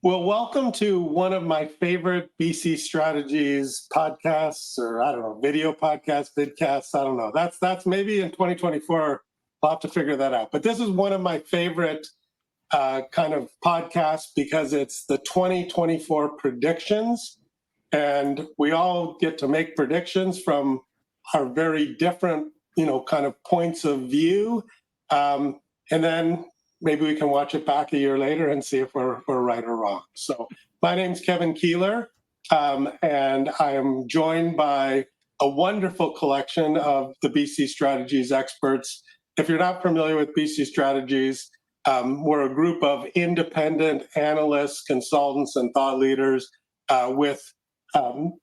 Well, welcome to one of my favorite BC Strategies podcasts, or I don't know, video podcasts, vidcasts. I don't know. That's maybe in 2024. I'll have to figure that out. But this is one of my favorite kind of podcasts because it's the 2024 predictions, and we all get to make predictions from our very different, kind of points of view. And then maybe we can watch it back a year later and see if we're right or wrong. So my name's Kevin Keeler, and I am joined by a wonderful collection of the BC Strategies experts. If you're not familiar with BC Strategies, we're a group of independent analysts, consultants, and thought leaders with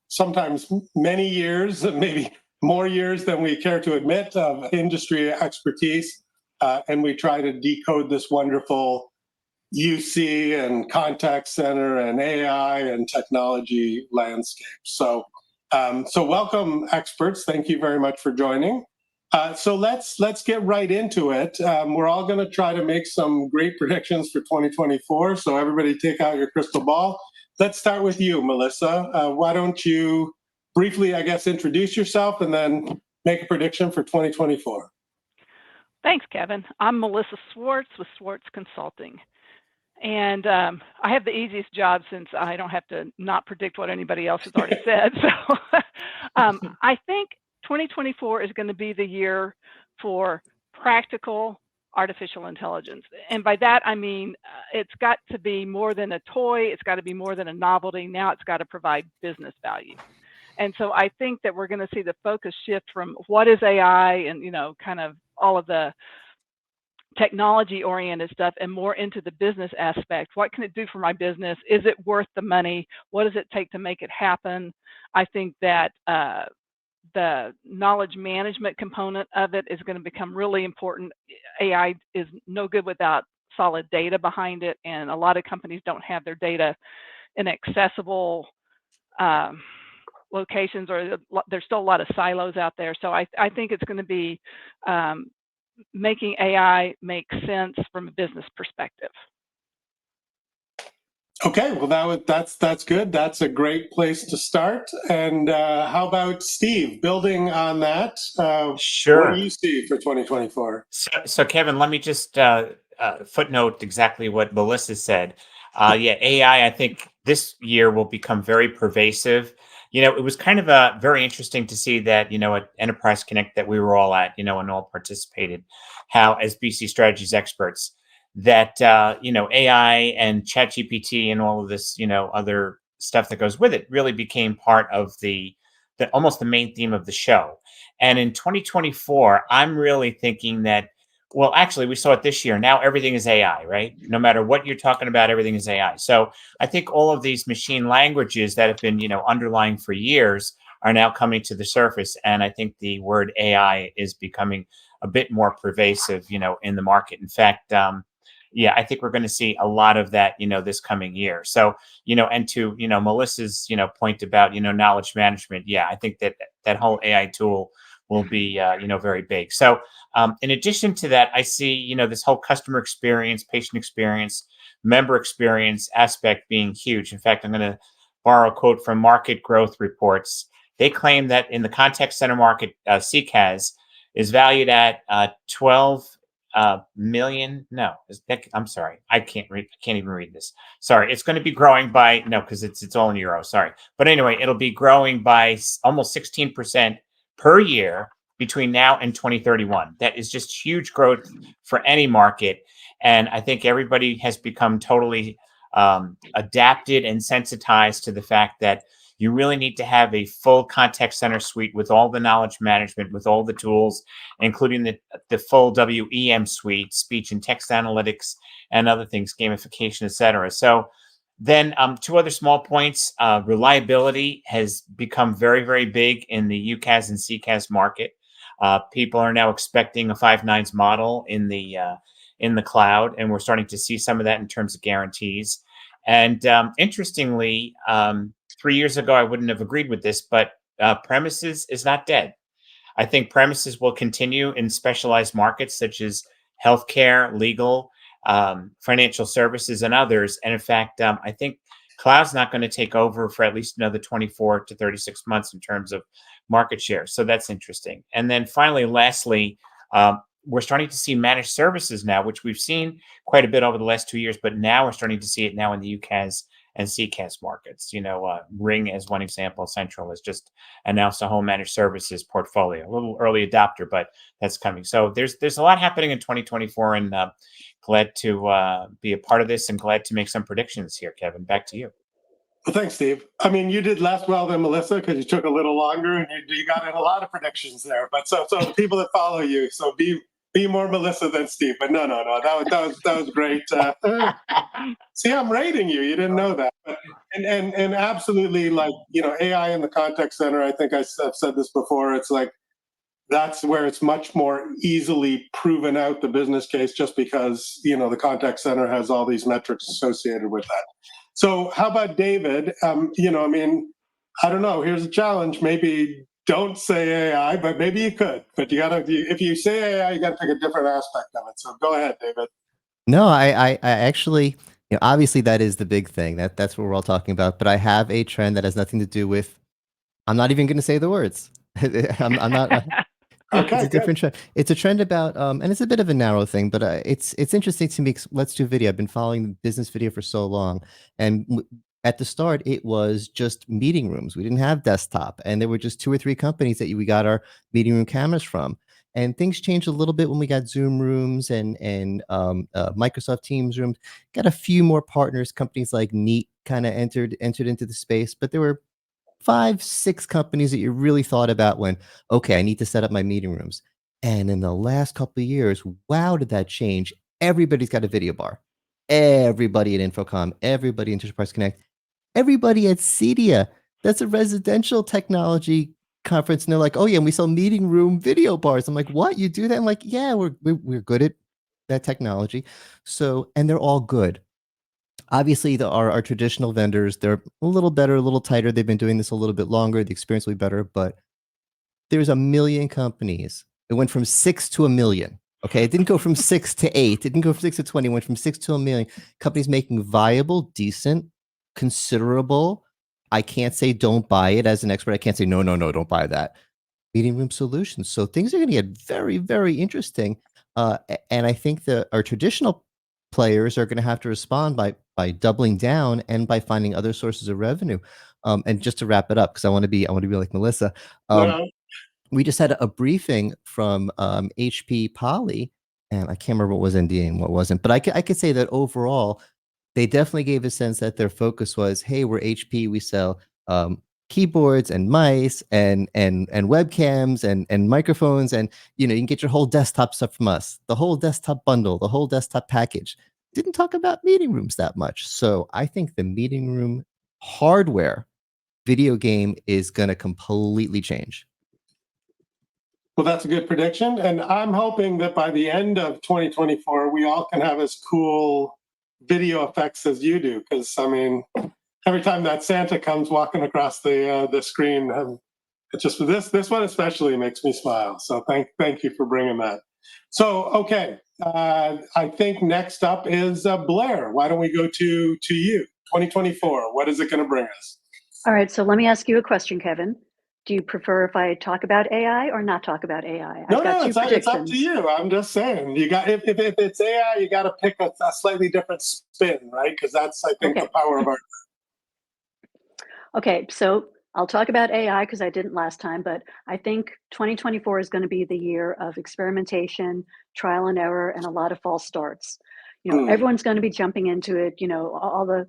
sometimes many years, maybe more years than we care to admit, of industry expertise. And we try to decode this wonderful UC and contact center and AI and technology landscape. So welcome, experts. Thank you very much for joining. So let's get right into it. We're all going to try to make some great predictions for 2024. So everybody, take out your crystal ball. Let's start with you, Melissa. Why don't you briefly, I guess, introduce yourself and then make a prediction for 2024? Thanks, Kevin. I'm Melissa Swartz with Swartz Consulting. And I have the easiest job since I don't have to not predict what anybody else has already said. So I think 2024 is going to be the year for practical artificial intelligence. And by that, I mean, it's got to be more than a toy. It's got to be more than a novelty. Now it's got to provide business value. And so I think that we're going to see the focus shift from what is AI and, kind of all of the technology oriented stuff and more into the business aspect. What can it do for my business? Is it worth the money? What does it take to make it happen? I think that the knowledge management component of it is going to become really important. AI is no good without solid data behind it, and a lot of companies don't have their data in accessible locations, or there's still a lot of silos out there. So I think it's going to be making AI make sense from a business perspective. Okay, well that's good. That's a great place to start. And how about Steve? Building on that, Sure. What do you see for 2024? So Kevin, let me just footnote exactly what Melissa said. Yeah, AI, I think this year will become very pervasive. It was kind of very interesting to see that, at Enterprise Connect that we were all at, and all participated, how as BC Strategies experts, that, AI and ChatGPT and all of this, other stuff that goes with it really became part of the almost the main theme of the show. And in 2024, I'm really thinking that, well, actually, we saw it this year. Now everything is AI, right? No matter what you're talking about, everything is AI. So I think all of these machine languages that have been, underlying for years are now coming to the surface. And I think the word AI is becoming a bit more pervasive, in the market. In fact, yeah, I think we're going to see a lot of that, this coming year. So, and to, Melissa's, point about, knowledge management. Yeah, I think that whole AI tool will be, very big. So in addition to that, I see, this whole customer experience, patient experience, member experience aspect being huge. In fact, I'm going to borrow a quote from Market Growth Reports. They claim that in the contact center market, CCaaS is valued at 12 million. No, I'm sorry. I can't even read this. Sorry. It's going to be growing by, no, because it's all in euro. Sorry. But anyway, it'll be growing by almost 16% per year between now and 2031. That is just huge growth for any market. And I think everybody has become totally adapted and sensitized to the fact that you really need to have a full contact center suite with all the knowledge management, with all the tools, including the full WEM suite, speech and text analytics, and other things, gamification, et cetera. So then two other small points. Reliability has become very, very big in the UCaaS and CCaaS market. People are now expecting a 5 nines model in the cloud, and we're starting to see some of that in terms of guarantees. And interestingly, 3 years ago, I wouldn't have agreed with this, but premises is not dead. I think premises will continue in specialized markets such as healthcare, legal, financial services and others. And in fact, I think cloud's not going to take over for at least another 24 to 36 months in terms of market share. So that's interesting. And then finally, lastly, we're starting to see managed services now, which we've seen quite a bit over the last 2 years, but now we're starting to see it now in the UCAS and CCAS markets. Ring, as one example, Central has just announced a home managed services portfolio. A little early adopter, but that's coming. So there's a lot happening in 2024, and glad to be a part of this, and glad to make some predictions here. Kevin, back to you. Well, thanks, Steve. I mean, you did less well than Melissa because you took a little longer and you got in a lot of predictions there. But so the people that follow you, so be more Melissa than Steve. But no, that was great. See, I'm rating you. You didn't know that. And absolutely, like, AI in the contact center. I think I've said this before. It's like that's where it's much more easily proven out the business case, just because the contact center has all these metrics associated with that. So how about David? I mean, I don't know. Here's a challenge. Maybe don't say AI, but maybe you could. But if you say AI, you got to pick a different aspect of it. So go ahead, David. No, I actually, obviously that is the big thing. That's what we're all talking about. But I have a trend that has nothing to do with. I'm not even going to say the words. I'm not. Okay, It's a good. different trend. It's a trend about, and it's a bit of a narrow thing, but it's interesting to me. Let's do video. I've been following business video for so long, and at the start, it was just meeting rooms. We didn't have desktop, and there were just 2 or 3 companies that we got our meeting room cameras from. And things changed a little bit when we got Zoom rooms and Microsoft Teams rooms. Got a few more partners. Companies like Neat kind of entered into the space, but there were 5, 6 companies that you really thought about when, okay, I need to set up my meeting rooms. And in the last couple of years, wow, did that change? Everybody's got a video bar. Everybody at Infocom, everybody at Enterprise Connect, everybody at Cedia. That's a residential technology conference. And they're like, oh yeah, and we sell meeting room video bars. I'm like, what? You do that? I'm like, yeah, we're good at that technology. So, and they're all good. Obviously, our traditional vendors, they're a little better, a little tighter. They've been doing this a little bit longer. The experience will be better, but there's a million companies. It went from 6 to a million. Okay, it didn't go from 6 to 8. It didn't go from 6 to 20. It went from 6 to a million. Companies making viable, decent, considerable. I can't say don't buy it as an expert. I can't say no, don't buy that. Meeting room solutions. So things are going to get very, very interesting. And I think that our traditional players are going to have to respond by doubling down and by finding other sources of revenue. And just to wrap it up, because I want to be like Melissa. No. We just had a briefing from HP Poly, and I can't remember what was NDA and what wasn't. But I could say that overall, they definitely gave a sense that their focus was, hey, we're HP. We sell keyboards and mice and webcams and microphones, and you can get your whole desktop stuff from us, the whole desktop bundle, the whole desktop package. Didn't talk about meeting rooms that much. So I think the meeting room hardware video game is going to completely change. Well, that's a good prediction. And I'm hoping that by the end of 2024, we all can have as cool video effects as you do. Because, I mean, every time that Santa comes walking across the screen, it's just this one especially makes me smile. So thank you for bringing that. So, okay, I think next up is Blair. Why don't we go to you? 2024, what is it going to bring us? All right, so let me ask you a question, Kevin. Do you prefer if I talk about AI or not talk about AI? No, I've got two it's up predictions. to you. I'm just saying, you got if it's AI, you got to pick a slightly different spin, right? Because that's, I think, Okay. the power of our. Okay, so I'll talk about AI because I didn't last time, but I think 2024 is going to be the year of experimentation, trial and error, and a lot of false starts. Everyone's going to be jumping into it. All the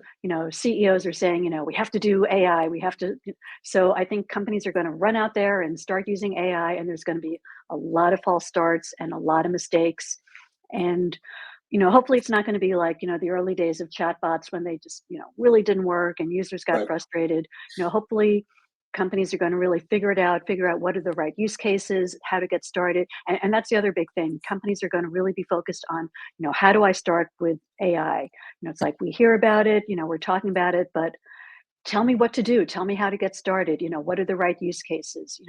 CEOs are saying, we have to do AI. We have to. So I think companies are going to run out there and start using AI, and there's going to be a lot of false starts and a lot of mistakes. And hopefully it's not going to be like the early days of chatbots when they just really didn't work and users got Right. frustrated. Hopefully companies are going to really figure out what are the right use cases, how to get started. And that's the other big thing. Companies are going to really be focused on, how do I start with AI? It's like we hear about it, we're talking about it, but tell me what to do. Tell me how to get started. What are the right use cases?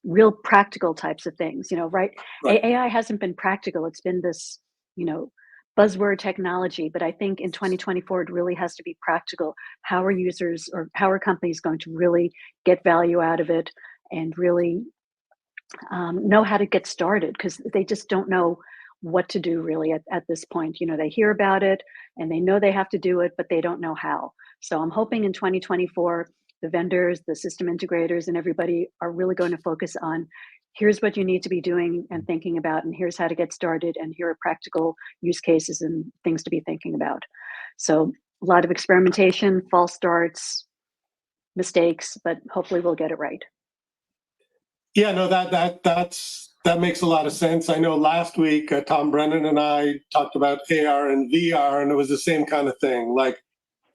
Real practical types of things, right? Right. AI hasn't been practical. It's been this, buzzword technology, but I think in 2024, it really has to be practical. How are users or how are companies going to really get value out of it and really know how to get started? Because they just don't know what to do really at this point. They hear about it and they know they have to do it, but they don't know how. So I'm hoping in 2024, the vendors, the system integrators, and everybody are really going to focus on here's what you need to be doing and thinking about, and here's how to get started, and here are practical use cases and things to be thinking about. So a lot of experimentation, false starts, mistakes, but hopefully we'll get it right. Yeah, no, that makes a lot of sense. I know last week Tom Brennan and I talked about AR and VR, and it was the same kind of thing. Like,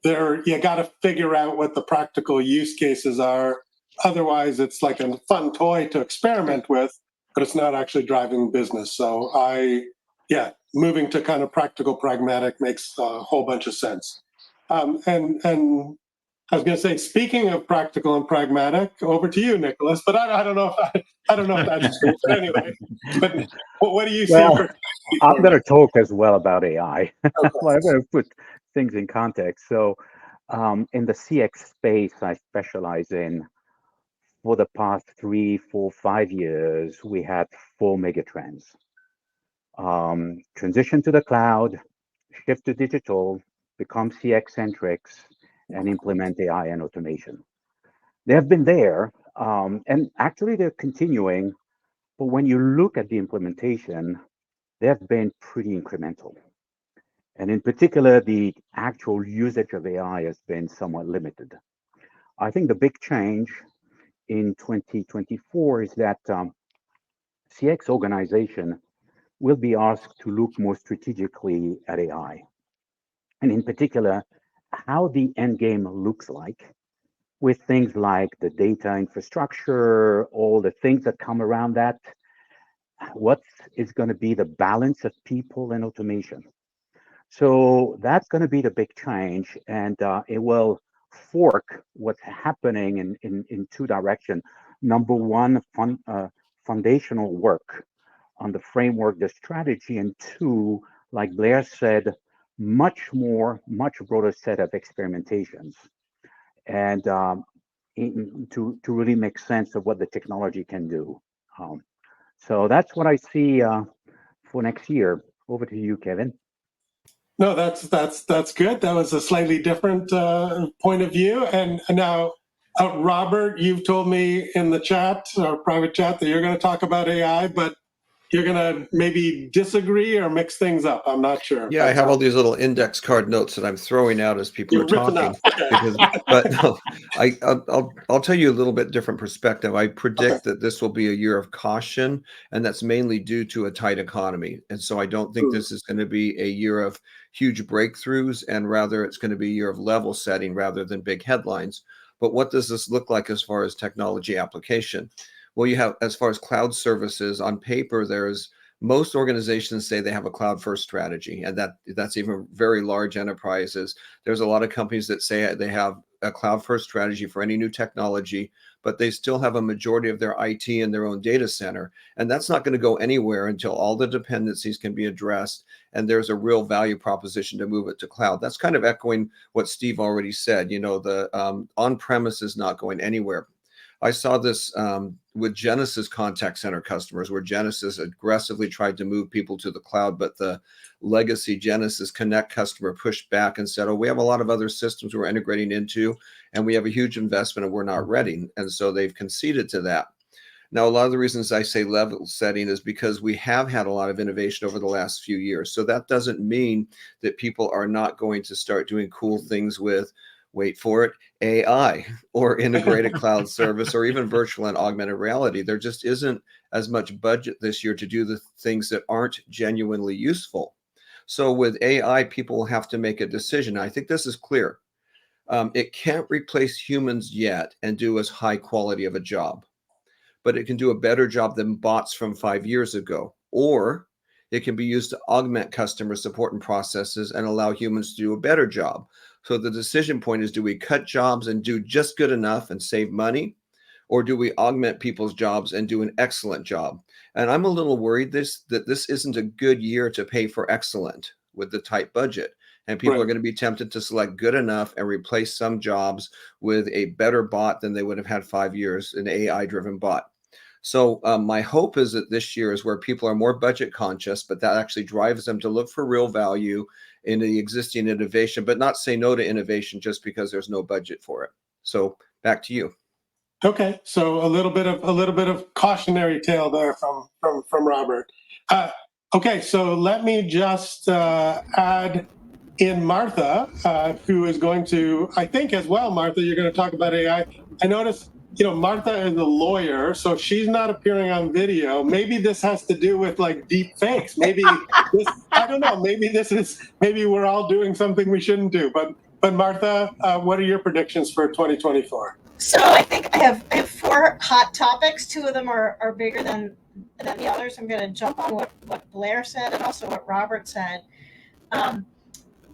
you got to figure out what the practical use cases are. Otherwise, it's like a fun toy to experiment with, but it's not actually driving business. So moving to kind of practical, pragmatic makes a whole bunch of sense. And I was going to say, speaking of practical and pragmatic, over to you, Nicholas. But I don't know if I don't know if that's true. But anyway, but what do you see Well, for? I'm going to talk as well about AI. Okay. Well, I'm going to put things in context. So, in the CX space, I specialize in, for the past 3, 4, 5 years, we had 4 megatrends. Transition to the cloud, shift to digital, become CX centrics, and implement AI and automation. They have been there, and actually they're continuing. But when you look at the implementation, they have been pretty incremental. And in particular, the actual usage of AI has been somewhat limited. I think the big change in 2024 is that CX organization will be asked to look more strategically at AI. And in particular, how the end game looks like with things like the data infrastructure, all the things that come around that. What is going to be the balance of people and automation? So that's going to be the big change, and it will fork what's happening in 2 directions. Number one, foundational work on the framework, the strategy, and 2, like Blair said, much broader set of experimentations, and to really make sense of what the technology can do. So that's what I see for next year. Over to you, Kevin. No, that's good. That was a slightly different point of view. And now, Robert, you've told me in the chat, our private chat, that you're going to talk about AI, but you're going to maybe disagree or mix things up. I'm not sure. Yeah, I have all these little index card notes that I'm throwing out as people are You've written talking. up. Okay. But no, I'll tell you a little bit different perspective. I predict that this will be a year of caution, and that's mainly due to a tight economy. And so I don't think this is going to be a year of huge breakthroughs, and rather it's going to be a year of level setting rather than big headlines. But what does this look like as far as technology application? Well, you have, as far as cloud services, on paper, most organizations say they have a cloud first strategy, and that's even very large enterprises. There's a lot of companies that say they have a cloud first strategy for any new technology, but they still have a majority of their IT in their own data center. And that's not going to go anywhere until all the dependencies can be addressed and there's a real value proposition to move it to cloud. That's kind of echoing what Steve already said. The on-premise is not going anywhere. I saw this with Genesys contact center customers, where Genesys aggressively tried to move people to the cloud, but the legacy Genesys Connect customer pushed back and said, oh, we have a lot of other systems we're integrating into, and we have a huge investment and we're not ready. And so they've conceded to that. Now, a lot of the reasons I say level setting is because we have had a lot of innovation over the last few years. So that doesn't mean that people are not going to start doing cool things with, wait for it, AI or integrated cloud service or even virtual and augmented reality. There just isn't as much budget this year to do the things that aren't genuinely useful. So with AI, people will have to make a decision. I think this is clear. It can't replace humans yet and do as high quality of a job, but it can do a better job than bots from 5 years ago. Or it can be used to augment customer support and processes and allow humans to do a better job. So the decision point is, do we cut jobs and do just good enough and save money? Or do we augment people's jobs and do an excellent job? And I'm a little worried that this isn't a good year to pay for excellent. with the tight budget. And people Right. are going to be tempted to select good enough and replace some jobs with a better bot than they would have had 5 years, an AI-driven bot. So my hope is that this year is where people are more budget conscious, but that actually drives them to look for real value in the existing innovation, but not say no to innovation just because there's no budget for it. So back to you. Okay, so a little bit of cautionary tale there from Robert. Okay, so let me just add in Martha, who is going to, I think as well, Martha, you're going to talk about AI. I noticed, Martha is a lawyer, so she's not appearing on video. Maybe this has to do with like deep fakes. Maybe this, I don't know. Maybe we're all doing something we shouldn't do. But Martha, what are your predictions for 2024? So I think I have 4 hot topics. 2 of them are bigger than the others. I'm going to jump on what Blair said and also what Robert said.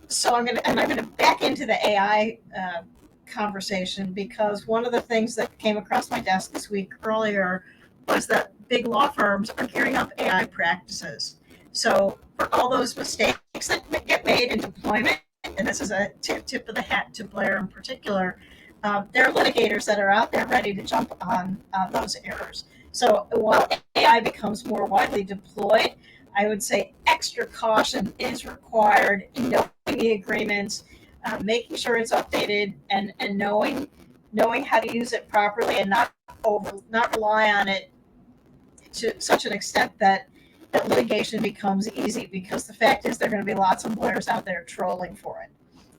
So I'm going to back into the AI conversation, because one of the things that came across my desk this week earlier was that big law firms are gearing up AI practices. So for all those mistakes that get made in deployment, and this is a tip of the hat to Blair in particular, there are litigators that are out there ready to jump on those errors. So while AI becomes more widely deployed, I would say extra caution is required in knowing the agreements, making sure it's updated, and knowing how to use it properly, and not rely on it to such an extent that litigation becomes easy, because the fact is there are going to be lots of lawyers out there trolling for it.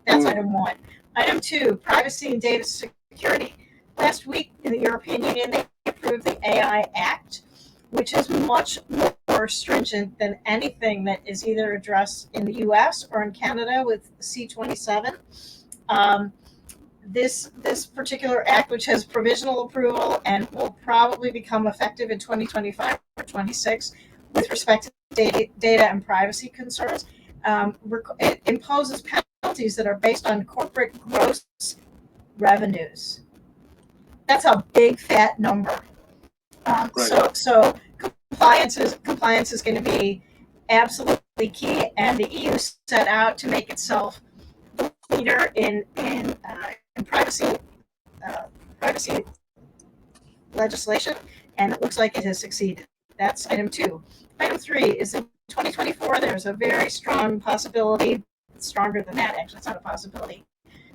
That's item 1. Item 2, privacy and data security. Last week in the European Union, they approved the AI Act, which is much more stringent than anything that is either addressed in the US or in Canada with C27. This particular act, which has provisional approval and will probably become effective in 2025 or 26 with respect to data and privacy concerns, it imposes penalties that are based on corporate gross revenues. That's a big fat number. Right. So compliance is going to be absolutely key, and the EU set out to make itself the leader in privacy legislation, and it looks like it has succeeded. That's item 2. Item 3 is in 2024. There's a very strong possibility, stronger than that actually, it's not a possibility,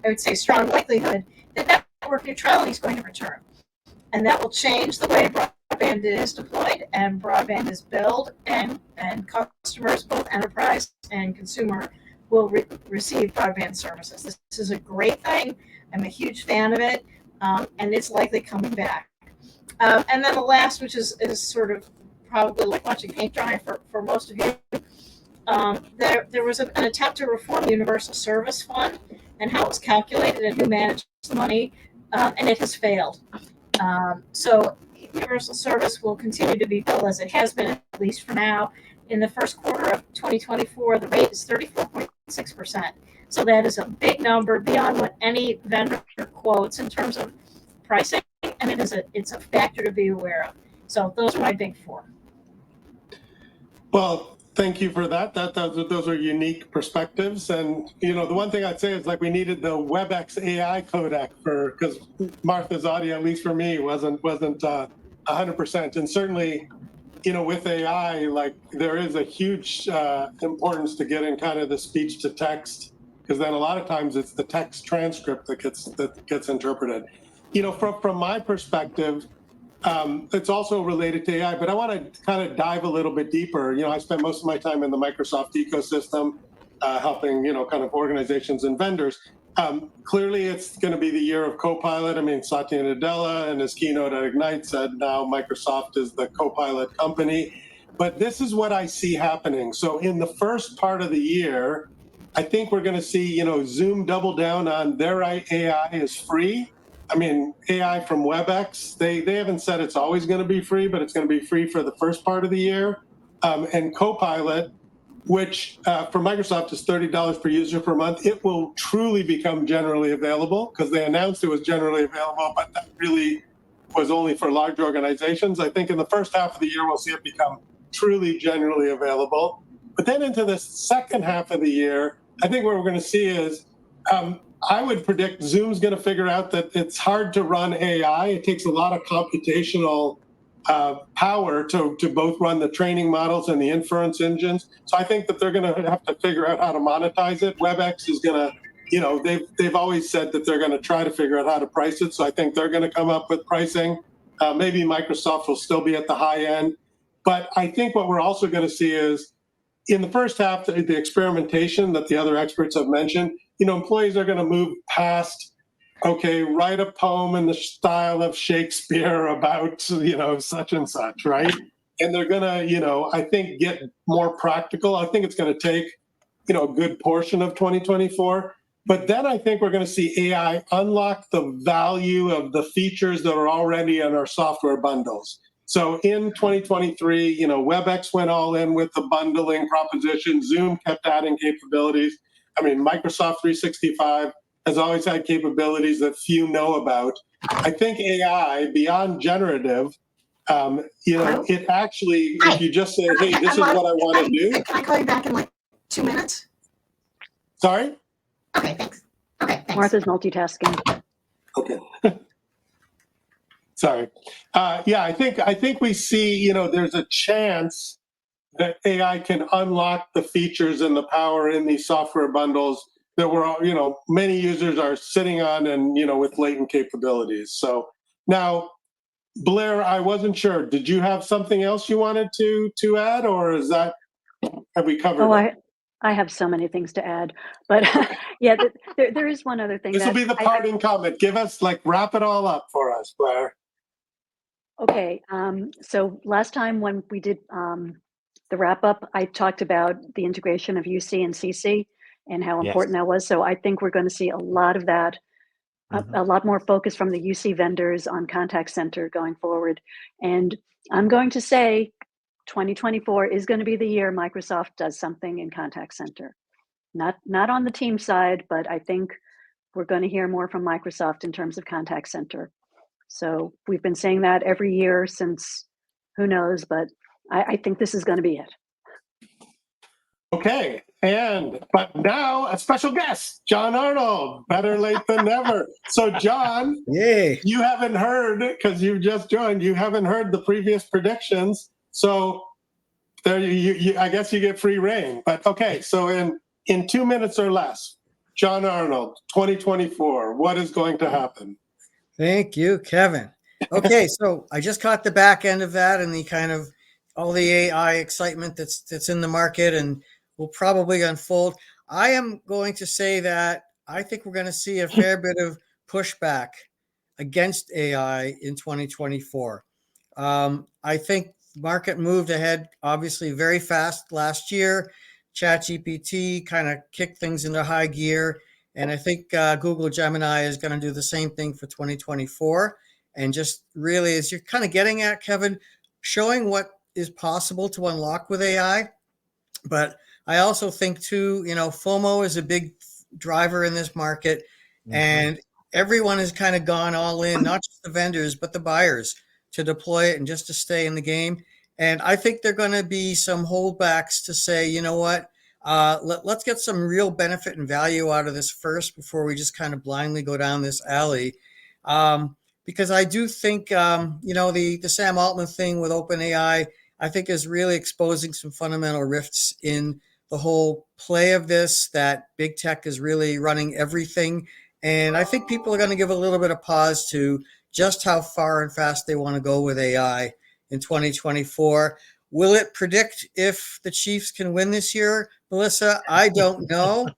I would say strong likelihood, that network neutrality is going to return, and that will change the way broadband is deployed and broadband is billed, and customers, both enterprise and consumer, will receive broadband services. This is a great thing. I'm a huge fan of it, and it's likely coming back. And then the last, which is sort of probably like watching paint dry for most of you, there was an attempt to reform the Universal Service Fund and how it was calculated and who managed the money, and it has failed. So Universal Service will continue to be billed as it has been, at least for now. In the first quarter of 2024, the rate is 34.6%. So that is a big number beyond what any vendor quotes in terms of pricing, and it's a factor to be aware of. So those are my big 4. Well, thank you for that. Those are unique perspectives. And, the one thing I'd say is like we needed the WebEx AI codec because Martha's audio, at least for me, wasn't 100%. And certainly, with AI, like there is a huge importance to getting kind of the speech to text, because then a lot of times it's the text transcript that gets interpreted. From my perspective, it's also related to AI, but I want to kind of dive a little bit deeper. I spent most of my time in the Microsoft ecosystem, helping, kind of organizations and vendors. Clearly, it's going to be the year of Copilot. I mean, Satya Nadella in his keynote at Ignite said now Microsoft is the Copilot company. But this is what I see happening. So in the first part of the year, I think we're going to see, Zoom double down on their AI is free. I mean, AI from WebEx, they haven't said it's always going to be free, but it's going to be free for the first part of the year. And Copilot, which for Microsoft is $30 per user per month, it will truly become generally available, because they announced it was generally available, but that really was only for large organizations. I think in the first half of the year, we'll see it become truly generally available. But then into the second half of the year, I think what we're going to see is I would predict Zoom's going to figure out that it's hard to run AI. It takes a lot of computational power to both run the training models and the inference engines. So I think that they're going to have to figure out how to monetize it. WebEx is going to, they've always said that they're going to try to figure out how to price it. So I think they're going to come up with pricing. Maybe Microsoft will still be at the high end. But I think what we're also going to see is in the first half, the experimentation that the other experts have mentioned, employees are going to move past, okay, write a poem in the style of Shakespeare about, such and such, right? And they're going to, I think, get more practical. I think it's going to take, a good portion of 2024. But then I think we're going to see AI unlock the value of the features that are already in our software bundles. So in 2023, WebEx went all in with the bundling proposition. Zoom kept adding capabilities. I mean, Microsoft 365 has always had capabilities that few know about. I think AI, beyond generative, it actually, if you just say, hey, this is what I want to do. Can I call you back in like 2 minutes? Sorry? Okay, thanks. Okay, thanks. Martha's multitasking. Okay. Sorry. Yeah, I think we see, there's a chance that AI can unlock the features and the power in these software bundles that many users are sitting on and, with latent capabilities. So now, Blair, I wasn't sure. Did you have something else you wanted to add, or have we covered it? I have so many things to add, but yeah, there is one other thing. This will be the parting comment. Give us, wrap it all up for us, Blair. Okay, so last time when we did the wrap up, I talked about the integration of UC and CC and how important that was. So I think we're going to see a lot of that, a lot more focus from the UC vendors on contact center going forward. And I'm going to say 2024 is going to be the year Microsoft does something in contact center. Not on the team side, but I think we're going to hear more from Microsoft in terms of contact center. So we've been saying that every year since who knows, but I think this is going to be it. Okay, but now a special guest, John Arnold, better late than never. So John, yay! You haven't heard, because you just joined, you haven't heard the previous predictions. So there, I guess you get free reign. But okay, so in 2 minutes or less, John Arnold, 2024, what is going to happen? Thank you, Kevin. Okay, so I just caught the back end of that and the kind of all the AI excitement that's in the market and will probably unfold. I am going to say that I think we're going to see a fair bit of pushback against AI in 2024. I think market moved ahead, obviously, very fast last year. ChatGPT kind of kicked things into high gear. And I think Google Gemini is going to do the same thing for 2024. And just really, as you're kind of getting at, Kevin, showing what is possible to unlock with AI. But I also think, too, FOMO is a big driver in this market. And everyone has kind of gone all in, not just the vendors, but the buyers, to deploy it and just to stay in the game. And I think there are going to be some holdbacks to say, you know what, let's get some real benefit and value out of this first before we just kind of blindly go down this alley. Because I do think, the Sam Altman thing with OpenAI, I think is really exposing some fundamental rifts in the whole play of this, that big tech is really running everything. And I think people are going to give a little bit of pause to just how far and fast they want to go with AI in 2024. Will it predict if the Chiefs can win this year, Melissa? I don't know.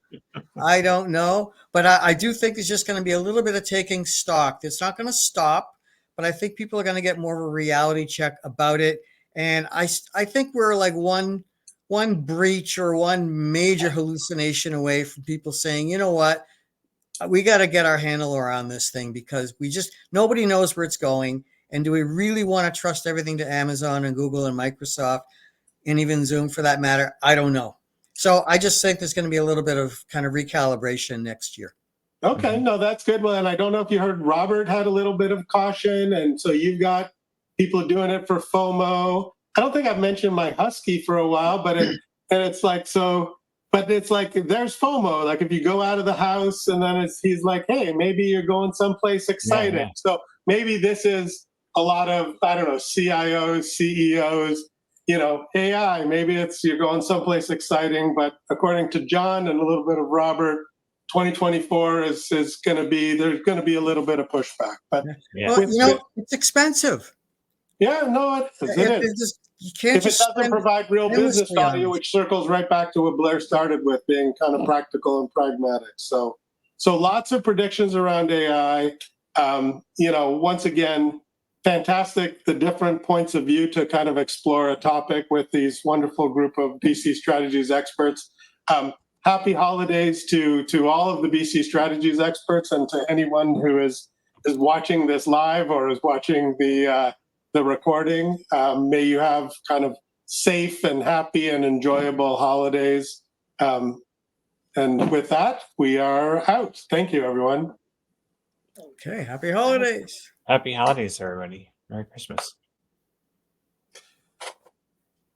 But I do think there's just going to be a little bit of taking stock. It's not going to stop, but I think people are going to get more of a reality check about it. And I think we're like one breach or one major hallucination away from people saying, you know what, we got to get our handle around this thing, because nobody knows where it's going. And do we really want to trust everything to Amazon and Google and Microsoft and even Zoom for that matter? I don't know. So I just think there's going to be a little bit of kind of recalibration next year. Okay, no, that's good. Well, and I don't know if you heard Robert had a little bit of caution. And so you've got people doing it for FOMO. I don't think I've mentioned my husky for a while, but And it's like, so, but it's like, there's FOMO. Like if you go out of the house and then he's like, hey, maybe you're going someplace exciting. yeah. So maybe this is a lot of, I don't know, CIOs, CEOs, AI, maybe it's you're going someplace exciting, but according to John and a little bit of Robert, 2024 is going to be, there's going to be a little bit of pushback. But Yeah. Well, it's expensive. yeah, no, it is. It is. You can't If it just doesn't spend provide real business endlessly on value, it. which circles right back to what Blair started with, being kind of practical and pragmatic. So lots of predictions around AI. Once again, fantastic, the different points of view to kind of explore a topic with these wonderful group of BCStrategies experts. Happy holidays to all of the BCStrategies experts and to anyone who is watching this live or is watching the recording. May you have kind of safe and happy and enjoyable holidays. And with that, we are out. Thank you, everyone. Okay, happy holidays. Happy holidays, everybody. Merry Christmas.